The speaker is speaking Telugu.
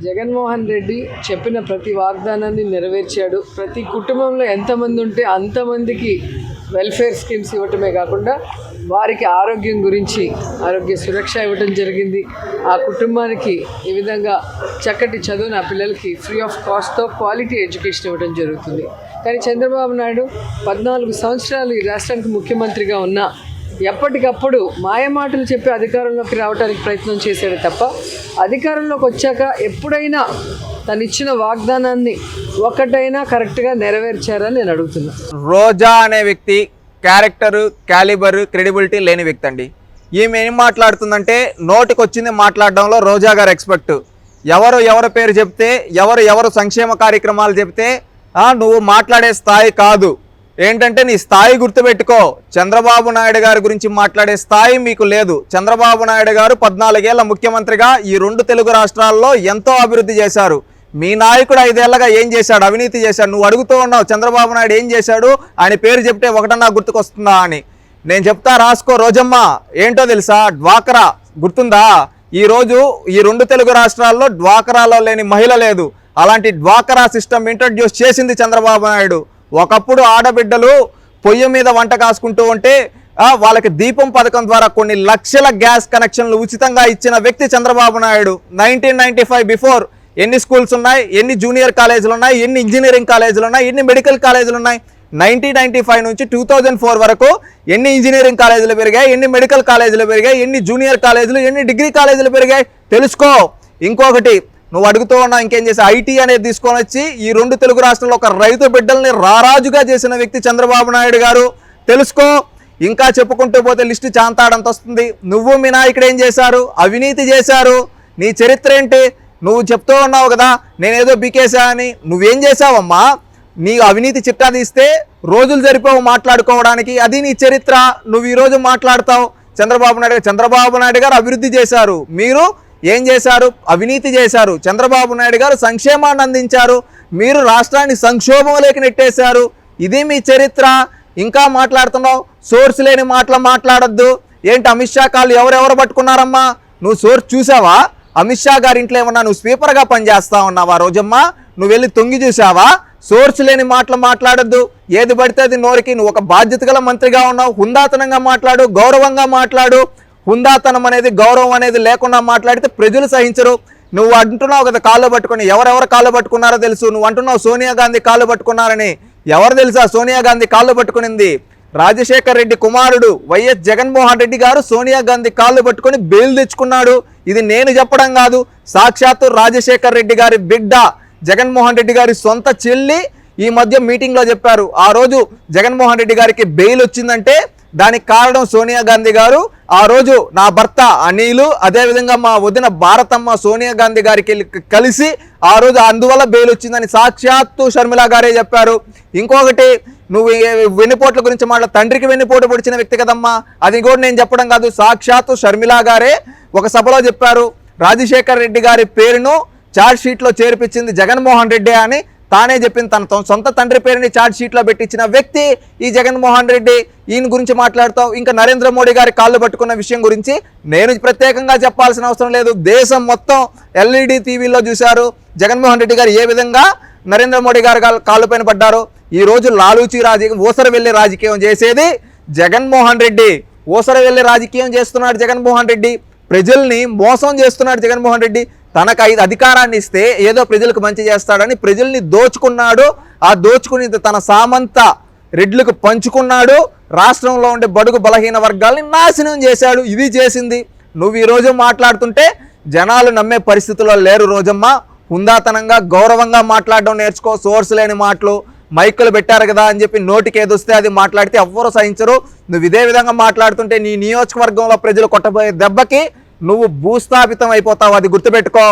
జగన్మోహన్ రెడ్డి చెప్పిన ప్రతి వాగ్దానాన్ని నెరవేర్చాడు. ప్రతి కుటుంబంలో ఎంతమంది ఉంటే అంతమందికి వెల్ఫేర్ స్కీమ్స్ ఇవ్వటమే కాకుండా వారికి ఆరోగ్యం గురించి ఆరోగ్య సురక్ష ఇవ్వటం జరిగింది. ఆ కుటుంబానికి ఈ విధంగా చక్కటి చదువును ఆ పిల్లలకి ఫ్రీ ఆఫ్ కాస్ట్తో క్వాలిటీ ఎడ్యుకేషన్ ఇవ్వడం జరుగుతుంది. కానీ చంద్రబాబు నాయుడు 14 సంవత్సరాలు ఈ రాష్ట్రానికి ముఖ్యమంత్రిగా ఉన్నా ఎప్పటికప్పుడు మాయమాటలు చెప్పి అధికారంలోకి రావడానికి ప్రయత్నం చేశాడు తప్ప అధికారంలోకి వచ్చాక ఎప్పుడైనా తను ఇచ్చిన వాగ్దానాన్ని ఒకటైనా కరెక్ట్గా నెరవేర్చారని నేను అడుగుతున్నా. రోజా అనే వ్యక్తి క్యారెక్టరు, క్యాలిబరు, క్రెడిబిలిటీ లేని వ్యక్తి అండి. ఈమె ఏం మాట్లాడుతుందంటే నోటికి వచ్చింది మాట్లాడడంలో రోజా గారు ఎక్స్పర్ట్. ఎవరు పేరు చెప్తే ఎవరు సంక్షేమ కార్యక్రమాలు చెప్తే నువ్వు మాట్లాడే స్థాయి కాదు. ఏంటంటే నీ స్థాయి గుర్తుపెట్టుకో. చంద్రబాబు నాయుడు గారి గురించి మాట్లాడే స్థాయి మీకు లేదు. చంద్రబాబు నాయుడు గారు 14 ఏళ్ల ముఖ్యమంత్రిగా ఈ 2 తెలుగు రాష్ట్రాల్లో ఎంతో అభివృద్ధి చేశారు. మీ నాయకుడు 5 ఏళ్లగా ఏం చేశాడు? అవినీతి చేశాడు. నువ్వు అడుగుతూ ఉన్నావు చంద్రబాబు నాయుడు ఏం చేశాడు, ఆయన పేరు చెప్తే ఒకటన్నా గుర్తుకొస్తుందా అని. నేను చెప్తా, రాసుకో రోజమ్మ. ఏంటో తెలుసా? డ్వాక్రా గుర్తుందా? ఈరోజు ఈ 2 తెలుగు రాష్ట్రాల్లో డ్వాక్రాలో లేని మహిళ లేదు. అలాంటి డ్వాక్రా సిస్టమ్ ఇంట్రడ్యూస్ చేసింది చంద్రబాబు నాయుడు. ఒకప్పుడు ఆడబిడ్డలు పొయ్యి మీద వంట కాసుకుంటూ ఉంటే వాళ్ళకి దీపం పథకం ద్వారా కొన్ని లక్షల గ్యాస్ కనెక్షన్లు ఉచితంగా ఇచ్చిన వ్యక్తి చంద్రబాబు నాయుడు. 1995 బిఫోర్ ఎన్ని స్కూల్స్ ఉన్నాయి, ఎన్ని జూనియర్ కాలేజీలు ఉన్నాయి, ఎన్ని ఇంజనీరింగ్ కాలేజీలు ఉన్నాయి, ఎన్ని మెడికల్ కాలేజీలు ఉన్నాయి? 1995 నుంచి 2004 వరకు ఎన్ని ఇంజనీరింగ్ కాలేజీలు పెరిగాయి, ఎన్ని మెడికల్ కాలేజీలు పెరిగాయి, ఎన్ని జూనియర్ కాలేజీలు, ఎన్ని డిగ్రీ కాలేజీలు పెరిగాయి తెలుసుకో. ఇంకొకటి నువ్వు అడుగుతూ ఉన్నావు ఇంకేం చేసి ఐటీ అనేది తీసుకొని వచ్చి ఈ 2 తెలుగు రాష్ట్రాల్లో ఒక రైతు బిడ్డల్ని రారాజుగా చేసిన వ్యక్తి చంద్రబాబు నాయుడు గారు తెలుసుకో. ఇంకా చెప్పుకుంటూ పోతే లిస్టు చాంతాడంత వస్తుంది. నువ్వు మీ నాయకుడు ఏం చేశారు? అవినీతి చేశారు. నీ చరిత్ర ఏంటి? నువ్వు చెప్తూ ఉన్నావు కదా నేనేదో బీకేసా అని. నువ్వేం చేశావమ్మా? నీ అవినీతి చిట్టా తీస్తే రోజులు సరిపోవు మాట్లాడుకోవడానికి. అది నీ చరిత్ర. నువ్వు ఈరోజు మాట్లాడతావు చంద్రబాబు నాయుడు గారు అభివృద్ధి చేశారు. మీరు ఏం చేశారు? అవినీతి చేశారు. చంద్రబాబు నాయుడు గారు సంక్షేమాన్ని అందించారు. మీరు రాష్ట్రాన్ని సంక్షోభంలోకి నెట్టేశారు. ఇది మీ చరిత్ర. ఇంకా మాట్లాడుతున్నావు. సోర్స్ లేని మాటలు మాట్లాడొద్దు. ఏంటి అమిత్ షా కాళ్ళు ఎవరెవరు పట్టుకున్నారమ్మా? నువ్వు సోర్స్ చూసావా? అమిత్ షా గారి ఇంట్లో ఏమన్నా నువ్వు స్పీకర్గా పనిచేస్తా ఉన్నావా రోజమ్మా? నువ్వు వెళ్ళి తొంగి చూసావా? సోర్స్ లేని మాటలు మాట్లాడొద్దు. ఏది పడితే అది నోరికి. నువ్వు ఒక బాధ్యత గల మంత్రిగా ఉన్నావు. హుందాతనంగా మాట్లాడు, గౌరవంగా మాట్లాడు. హుందాతనం అనేది, గౌరవం అనేది లేకుండా మాట్లాడితే ప్రజలు సహించరు. నువ్వు అంటున్నావు కదా కాళ్ళు పట్టుకొని. ఎవరెవరు కాళ్ళు పట్టుకున్నారో తెలుసు. నువ్వు అంటున్నావు సోనియా గాంధీ కాళ్ళు పట్టుకున్నారని. ఎవరు తెలుసా సోనియా గాంధీ కాళ్ళు పట్టుకునింది? రాజశేఖర్ రెడ్డి కుమారుడు వైఎస్ జగన్మోహన్ రెడ్డి గారు సోనియా గాంధీ కాళ్ళు పట్టుకొని బెయిల్ తెచ్చుకున్నాడు. ఇది నేను చెప్పడం కాదు. సాక్షాత్తు రాజశేఖర్ రెడ్డి గారి బిడ్డ జగన్మోహన్ రెడ్డి గారి సొంత చెల్లి ఈ మధ్య మీటింగ్లో చెప్పారు. ఆ రోజు జగన్మోహన్ రెడ్డి గారికి బెయిల్ వచ్చిందంటే దానికి కారణం సోనియా గాంధీ గారు. ఆ రోజు నా భర్త అనిలు, అదేవిధంగా మా వదిన భారతమ్మ సోనియా గాంధీ గారికి కలిసి ఆ రోజు అందువల్ల బెయిల్ వచ్చిందని సాక్షాత్తు షర్మిల గారే చెప్పారు. ఇంకొకటి, నువ్వు వెన్నుపోట్ల గురించి తండ్రికి వెన్నుపోటు పొడిచిన వ్యక్తి కదమ్మా. అది కూడా నేను చెప్పడం కాదు. సాక్షాత్తు షర్మిల గారే ఒక సభలో చెప్పారు. రాజశేఖర్ రెడ్డి గారి పేరును ఛార్జ్ షీట్లో చేర్పించింది జగన్మోహన్ రెడ్డి అని తానే చెప్పింది. తన సొంత తండ్రి పేరుని ఛార్జ్ షీట్లో పెట్టించిన వ్యక్తి ఈ జగన్మోహన్ రెడ్డి. ఈయన గురించి మాట్లాడుతావు. ఇంకా నరేంద్ర మోడీ గారి కాళ్ళు పట్టుకున్న విషయం గురించి నేను ప్రత్యేకంగా చెప్పాల్సిన అవసరం లేదు. దేశం మొత్తం ఎల్ఈడి టీవీలో చూశారు జగన్మోహన్ రెడ్డి గారు ఏ విధంగా నరేంద్ర మోడీ గారు కాళ్ళు పైన పడ్డారు. ఈరోజు లాలూచి రాజకీయం, ఊసర వెళ్ళే రాజకీయం చేసేది జగన్మోహన్ రెడ్డి. ఊసర వెళ్ళే రాజకీయం చేస్తున్నాడు జగన్మోహన్ రెడ్డి. ప్రజల్ని మోసం చేస్తున్నాడు జగన్మోహన్ రెడ్డి. తనకు 5 అధికారాన్ని ఇస్తే ఏదో ప్రజలకు మంచి చేస్తాడని ప్రజల్ని దోచుకున్నాడు. ఆ దోచుకుని తన సామంత రెడ్లకు పంచుకున్నాడు. రాష్ట్రంలో ఉండే బడుగు బలహీన వర్గాల్ని నాశనం చేశాడు. ఇది చేసింది. నువ్వు ఈరోజు మాట్లాడుతుంటే జనాలు నమ్మే పరిస్థితుల్లో లేరు రోజమ్మ. హుందాతనంగా గౌరవంగా మాట్లాడడం నేర్చుకో. సోర్స్ లేని మాటలు, మైకులు పెట్టారు కదా అని చెప్పి నోటికి ఏదొస్తే అది మాట్లాడితే ఎవ్వరూ సహించరు. నువ్వు ఇదే విధంగా మాట్లాడుతుంటే నీ నియోజకవర్గంలో ప్రజలు కొట్టబోయే దెబ్బకి నువ్వు భూస్థాపితం అయిపోతావు. అది గుర్తుపెట్టుకో.